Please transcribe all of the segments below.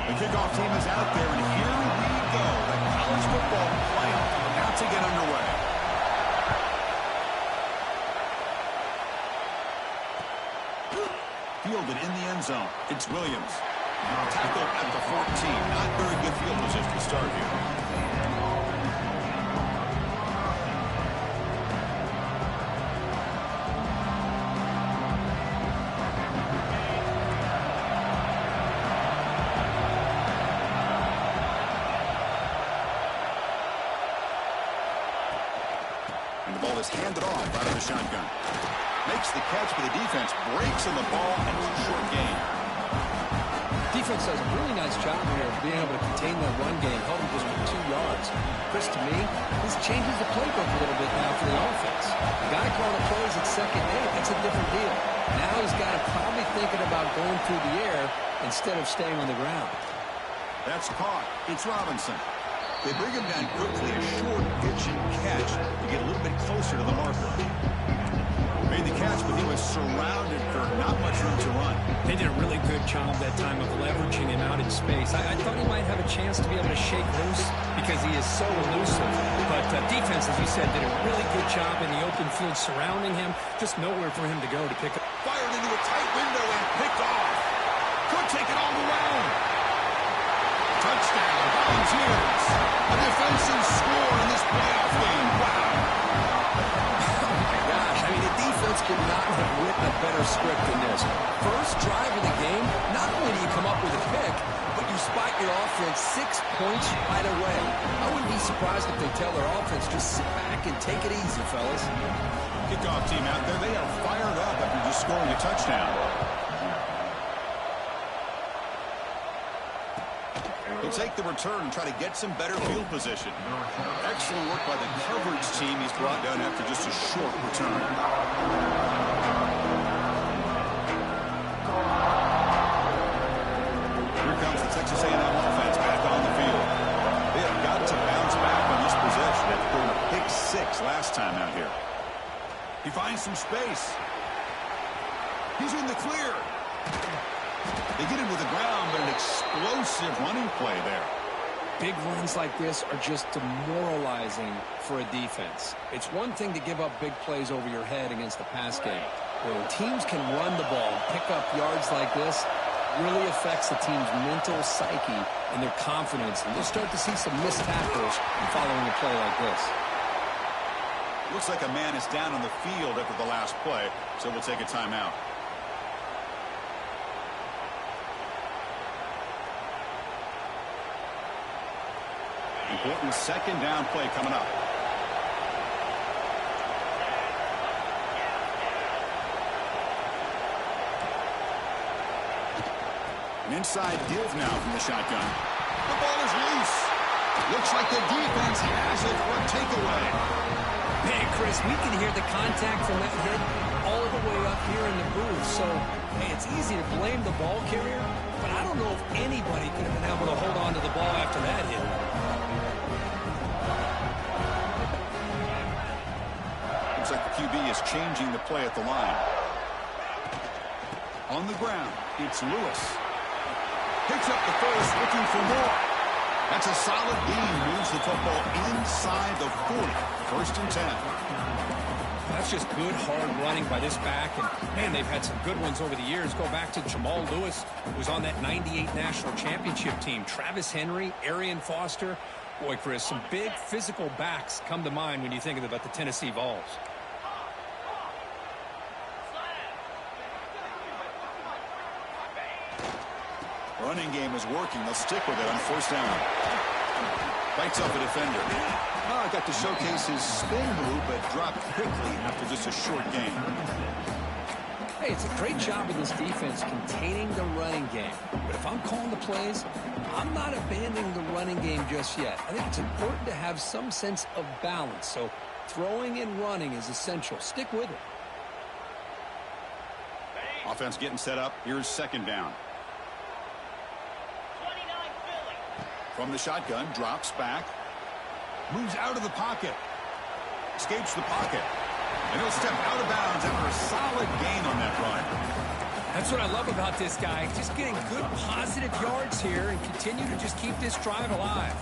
The kickoff team is out there, and here we go. The college football playoff about to get underway. Fielded in the end zone. It's Williams. Tackled at the 14. Not very good field position to start here. And the ball is handed off out of the shotgun. Makes the catch, but the defense breaks on the ball, and it's a short gain. Defense does a really nice job here of being able to contain that run game, held him just for 2 yards. Chris, to me, this changes the playbook a little bit now for the offense. The guy calling the plays at 2nd and 8, that's a different deal. Now he's got to probably thinking about going through the air instead of staying on the ground. That's caught. It's Robinson. They bring him down quickly, a short pitch and catch to get a little bit closer to the marker. Made the catch, but he was surrounded for not much room to run. They did a really good job that time of leveraging him out in space. I thought he might have a chance to be able to shake loose because he is so elusive. But defense, as you said, did a really good job in the open field surrounding him. Just nowhere for him to go to pick up. Fired into a tight window and picked off. Could take it all the way. Touchdown, Volunteers. A defensive score in this playoff game. Wow. Could not have written a better script than this. First drive of the game, not only do you come up with a pick, but you spot your offense 6 points right away. I wouldn't be surprised if they tell their offense, just sit back and take it easy, fellas. Kickoff team out there, they are fired up after just scoring a touchdown. He'll take the return and try to get some better field position. Excellent work by the coverage team. He's brought down after just a short return. Here comes the Texas A&M offense back on the field. They have got to bounce back on this possession after throwing a pick 6 last time out here. He finds some space. He's in the clear. They get him to the ground, but an explosive running play there. Big runs like this are just demoralizing for a defense. It's one thing to give up big plays over your head against the pass game. When teams can run the ball and pick up yards like this, it really affects the team's mental psyche and their confidence. And you'll start to see some missed tackles following a play like this. Looks like a man is down on the field after the last play, so we'll take a timeout. Important 2nd down play coming up. An inside give now from the shotgun. The ball is loose. Looks like the defense has it for a takeaway. Man, Chris, we can hear the contact from that hit all the way up here in the booth. So, hey, it's easy to blame the ball carrier, but I don't know if anybody could have been able to hold on to the ball after that hit. Looks like the QB is changing the play at the line. On the ground, it's Lewis. Picks up the first, looking for more. That's a solid gain. Moves the football inside the 40. 1st and 10. That's just good, hard running by this back. And, man, they've had some good ones over the years. Go back to Jamal Lewis, who was on that 98 national championship team. Travis Henry, Arian Foster. Boy, Chris, some big physical backs come to mind when you think about the Tennessee Vols. Running game is working. They'll stick with it on 1st down. Bites off a defender. Oh, got to showcase his spin move, but dropped quickly after just a short gain. Hey, it's a great job of this defense containing the running game. But if I'm calling the plays, I'm not abandoning the running game just yet. I think it's important to have some sense of balance. So throwing and running is essential. Stick with it. Offense getting set up. Here's 2nd down. From the shotgun, drops back. Moves out of the pocket. Escapes the pocket. And he'll step out of bounds after a solid gain on that run. That's what I love about this guy. Just getting good positive yards here and continue to just keep this drive alive.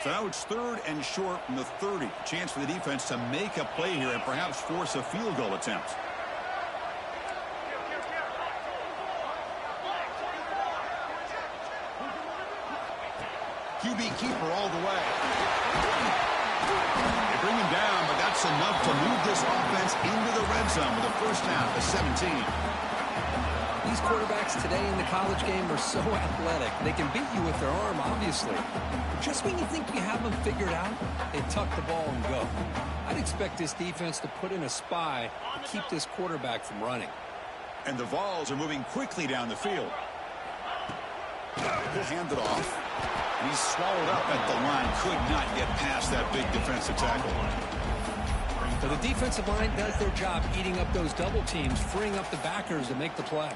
So now it's 3rd and short from the 30. Chance for the defense to make a play here and perhaps force a field goal attempt. QB keeper all the way. They bring him down, but that's enough to move this offense into the red zone with a first down at 17. These quarterbacks today in the college game are so athletic. They can beat you with their arm, obviously. But just when you think you have them figured out, they tuck the ball and go. I'd expect this defense to put in a spy to keep this quarterback from running. And the Vols are moving quickly down the field. He'll hand it off. And he's swallowed up at the line. Could not get past that big defensive tackle. So the defensive line does their job eating up those double teams, freeing up the backers to make the play.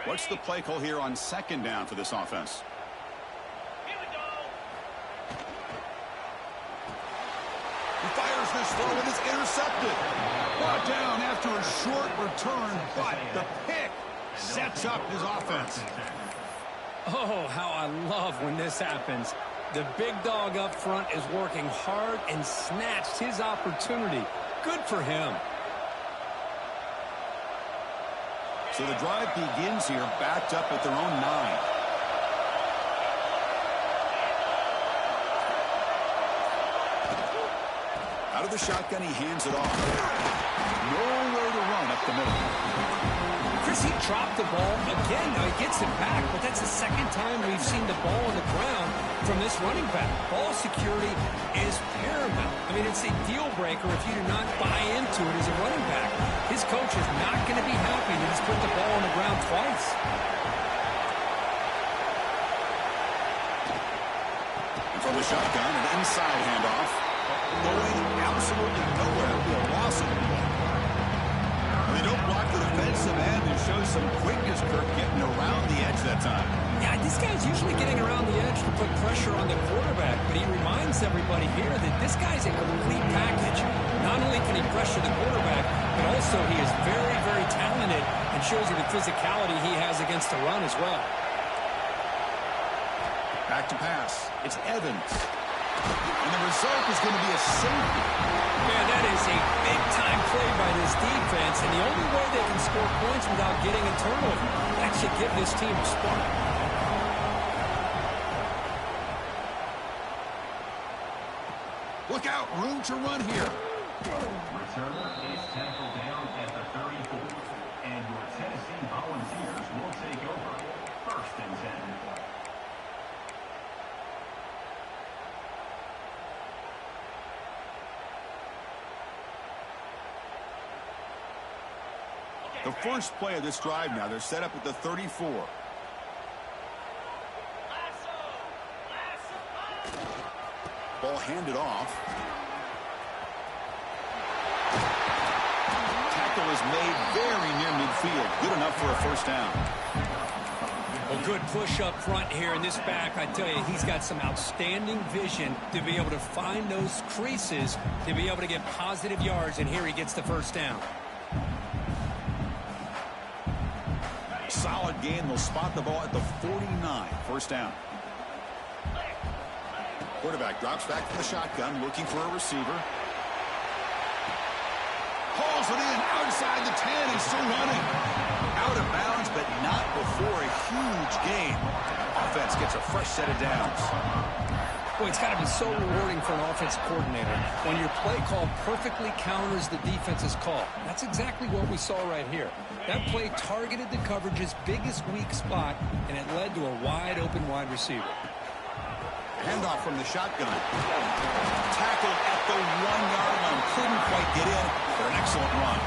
What's the play call here on 2nd down for this offense? He fires this throw and it's intercepted. Brought down after a short return, but the pick sets up his offense. Oh, how I love when this happens. The big dog up front is working hard and snatched his opportunity. Good for him. So the drive begins here, backed up at their own 9. Out of the shotgun, he hands it off. Nowhere to run up the middle. Chris, he dropped the ball again. Now he gets it back, but that's the 2nd time we've seen the ball on the ground from this running back. Ball security is paramount. I mean, it's a deal breaker if you do not buy into it as a running back. His coach is not going to be happy that he's put the ball on the ground twice. From the shotgun, an inside handoff. Going absolutely nowhere. It'll be a loss of the ball. They don't block the defensive end and show some quickness, Kirk, getting around the edge that time. Yeah, this guy's usually getting around the edge to put pressure on the quarterback, but he reminds everybody here that this guy's a complete package. Not only can he pressure the quarterback, but also he is very, very talented and shows you the physicality he has against the run as well. Back to pass. It's Evans. And the result is going to be a safety. Man, that is a big-time play by this defense, and the only way they can score points without getting a turnover. That should give this team a spark. Look out, room to run here. Returner is tackled down at the 34, and your Tennessee Volunteers will take over. 1st and 10. The first play of this drive now, they're set up at the 34. Ball handed off. Tackle is made very near midfield. Good enough for a first down. A good push up front here in this back. I tell you, he's got some outstanding vision to be able to find those creases, to be able to get positive yards, and here he gets the first down. Solid gain. They'll spot the ball at the 49. First down. Quarterback drops back from the shotgun, looking for a receiver. Hauls it in outside the 10. He's still running. Out of bounds, but not before a huge gain. Offense gets a fresh set of downs. Boy, it's got to be so rewarding for an offensive coordinator when your play call perfectly counters the defense's call. That's exactly what we saw right here. That play targeted the coverage's biggest weak spot, and it led to a wide-open wide receiver. Handoff from the shotgun. Tackled at the 1-yard line. Couldn't quite get in, but an excellent run.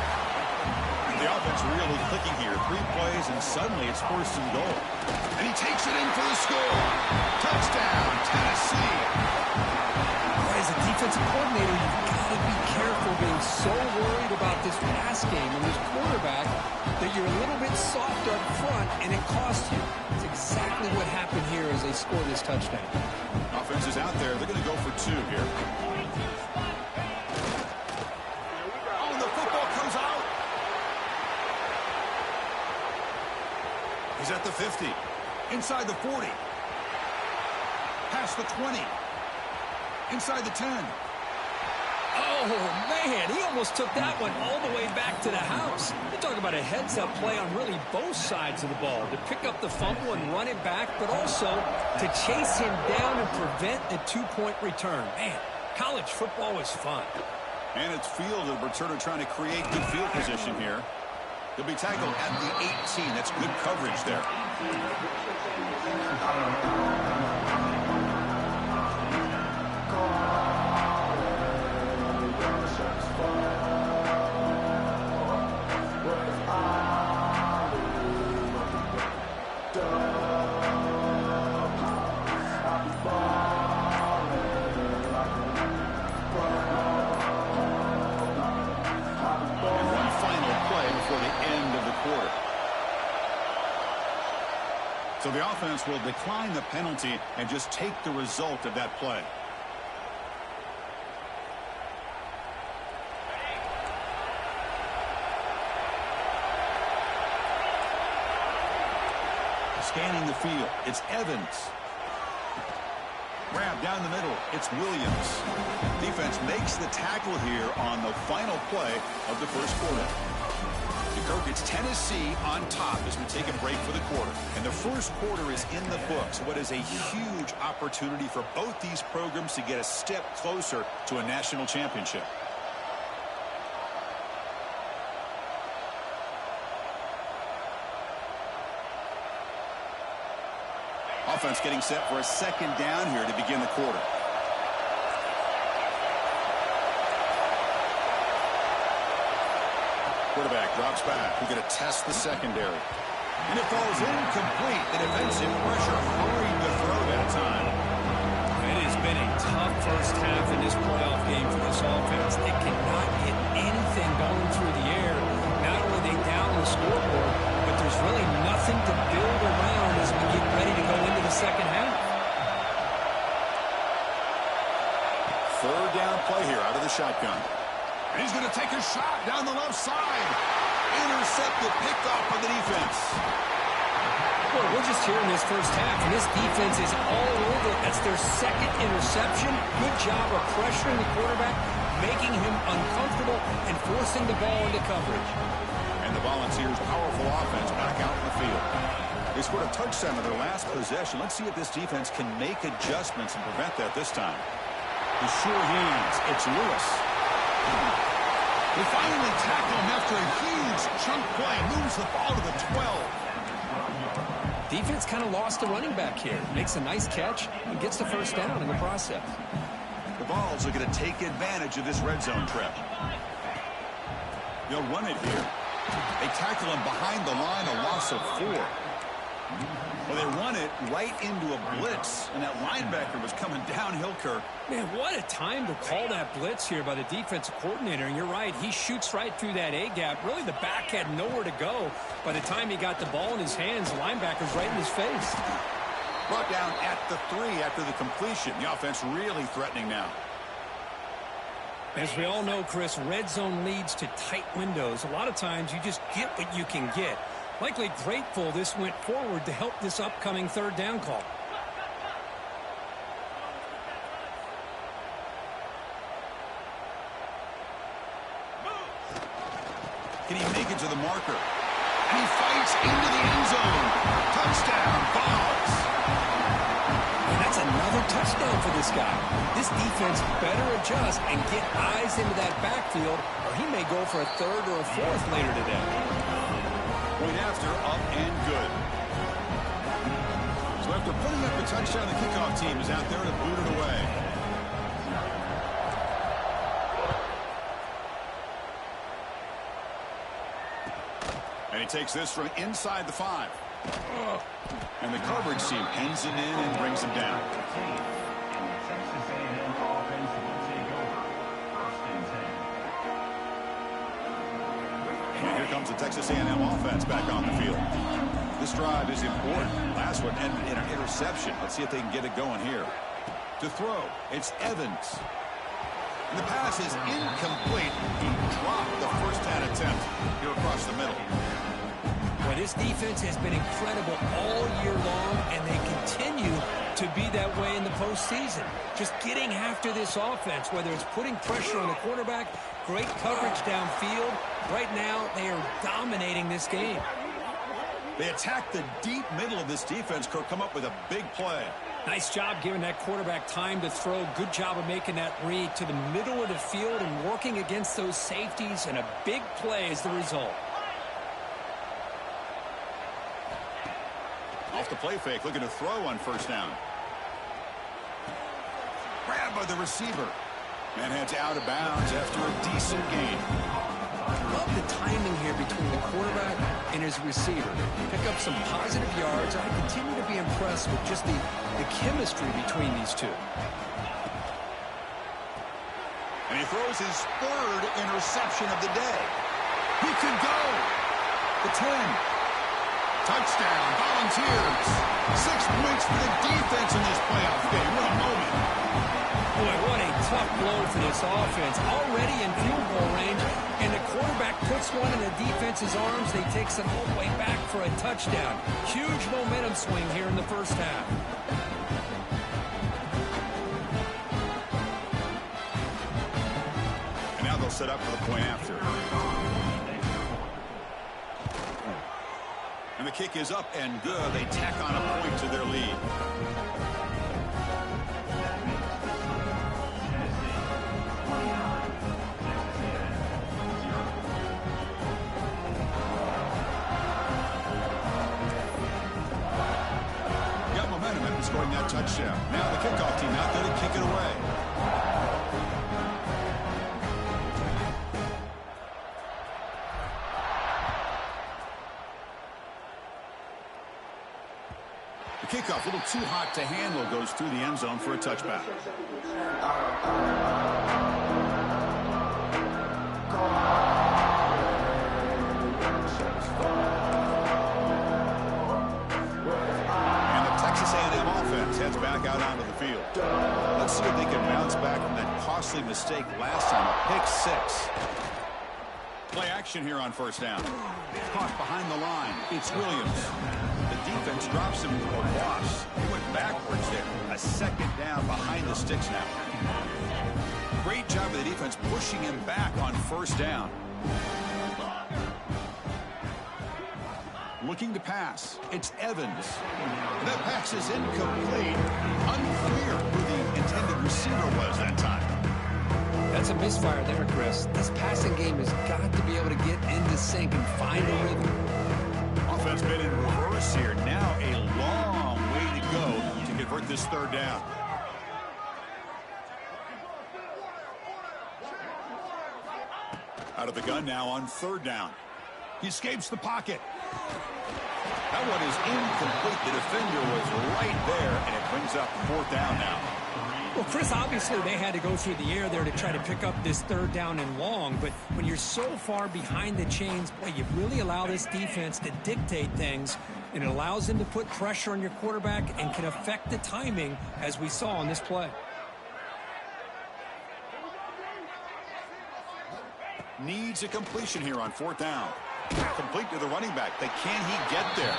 The offense really clicking here. 3 plays, and suddenly it's 1st and goal. And he takes it in for the score. Touchdown, Tennessee. As a defensive coordinator, you've got to be careful being so worried about this pass game and this quarterback that you're a little bit soft up front, and it costs you. It's exactly what happened here as they score this touchdown. Offense is out there. They're going to go for 2 here. Oh, the football comes out. He's at the 50. Inside the 40. Past the 20. Inside the 10. Oh, man, he almost took that one all the way back to the house. You talk about a heads-up play on really both sides of the ball, to pick up the fumble and run it back, but also to chase him down and prevent a 2-point return. Man, college football is fun. And it's field of returner trying to create good field position here. He'll be tackled at the 18. That's good coverage there. So the offense will decline the penalty and just take the result of that play. Scanning the field, it's Evans. Grab down the middle, it's Williams. Defense makes the tackle here on the final play of the first quarter. Kirk, it's Tennessee on top as we take a break for the quarter. And the first quarter is in the books. What is a huge opportunity for both these programs to get a step closer to a national championship. Offense getting set for a 2nd down here to begin the quarter. Quarterback drops back. We're going to test the secondary. And it falls incomplete. The defensive pressure hurried the throw that time. It has been a tough first half in this playoff game for this offense. They cannot get anything going through the air. Not only are they down the scoreboard, but there's really nothing to build around as we get ready to go into the second half. 3rd down play here out of the shotgun. And he's going to take a shot down the left side. Intercepted, picked off by the defense. Well, we're just here in this first half, and this defense is all over. That's their 2nd interception. Good job of pressuring the quarterback, making him uncomfortable, and forcing the ball into coverage. And the Volunteers' powerful offense back out in the field. They scored a touchdown in their last possession. Let's see if this defense can make adjustments and prevent that this time. The sure hands. It's Lewis. They finally tackle him after a huge chunk play. Moves the ball to the 12. Defense kind of lost the running back here. Makes a nice catch and gets the 1st down in the process. The Vols are going to take advantage of this red zone trip. They'll run it here. They tackle him behind the line, a loss of 4. Well, they run it right into a blitz, and that linebacker was coming downhill, Kirk. Man, what a time to call that blitz here by the defensive coordinator. And you're right, he shoots right through that A-gap. Really, the back had nowhere to go. By the time he got the ball in his hands, the linebacker's right in his face. Brought down at the 3 after the completion. The offense really threatening now. As we all know, Chris, red zone leads to tight windows. A lot of times you just get what you can get. Likely grateful this went forward to help this upcoming 3rd down call. Can he make it to the marker? And he fights into the end zone. Touchdown, Vols. And that's another touchdown for this guy. This defense better adjust and get eyes into that backfield, or he may go for a 3rd or a 4th later today. Point after, up and good. So after putting up a touchdown, the kickoff team is out there to boot it away. he takes this from inside the 5. And the coverage team pens him in and brings him down. And the Texas A&M offense will take over. First and 10. And here comes the Texas A&M offense back on the field. This drive is important. Last one ended in an interception. Let's see if they can get it going here. To throw, it's Evans. And the pass is incomplete. He dropped the first down attempt here across the middle. Well, this defense has been incredible all year long, and they continue to be that way in the postseason. Just getting after this offense, whether it's putting pressure on the quarterback, great coverage downfield. Right now, they are dominating this game. They attack the deep middle of this defense, Kirk, come up with a big play. Nice job giving that quarterback time to throw. Good job of making that read to the middle of the field and working against those safeties, and a big play is the result. Off the play fake, looking to throw on first down. Grabbed by the receiver. And heads out of bounds after a decent gain. Love the timing here between the quarterback and his receiver. Pick up some positive yards. I continue to be impressed with just the chemistry between these two. And he throws his 3rd interception of the day. He can go. The 10. Touchdown, Volunteers. 6 points for the defense in this playoff game. What a moment. Boy, what a tough blow for this offense. Already in field goal range, and the quarterback puts one in the defense's arms. They takes it all the way back for a touchdown. Huge momentum swing here in the first half. And now they'll set up for the point after. And the kick is up and good. They tack on a point to their lead. Got momentum after scoring that touchdown. Now the kickoff team out there to kick it away. Kickoff, a little too hot to handle, goes through the end zone for a touchback. And the Texas A&M offense heads back out onto the field. Let's see if they can bounce back from that costly mistake last time, a pick 6. Play action here on first down. Caught behind the line. It's Williams. The defense drops him to a loss. He went backwards there. A 2nd down behind the sticks now. Great job of the defense pushing him back on first down. Looking to pass. It's Evans. That pass is incomplete. Unclear who the intended receiver was that time. That's a misfire there, Chris. This passing game has got to be able to get into sync and find a rhythm. Offense been in reverse here. Now a long way to go to convert this 3rd down. Out of the gun now on 3rd down. He escapes the pocket. That one is incomplete. The defender was right there, and it brings up 4th down now. Well, Chris, obviously they had to go through the air there to try to pick up this 3rd down and long, but when you're so far behind the chains, boy, you really allow this defense to dictate things, and it allows them to put pressure on your quarterback and can affect the timing, as we saw on this play. Needs a completion here on 4th down. Complete to the running back. Can he get there?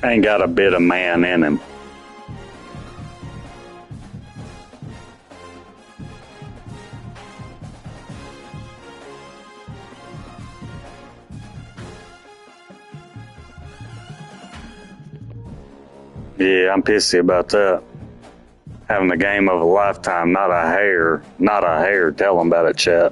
Ain't got a bit of man in him. Yeah, I'm pissy about that. Having the game of a lifetime, not a hair. Not a hair. Tell them about it, chat.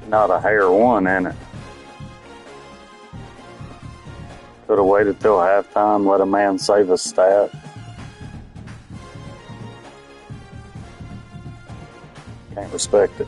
Not a hair one in it. Could have waited till halftime, let a man save a stat. Can't respect it.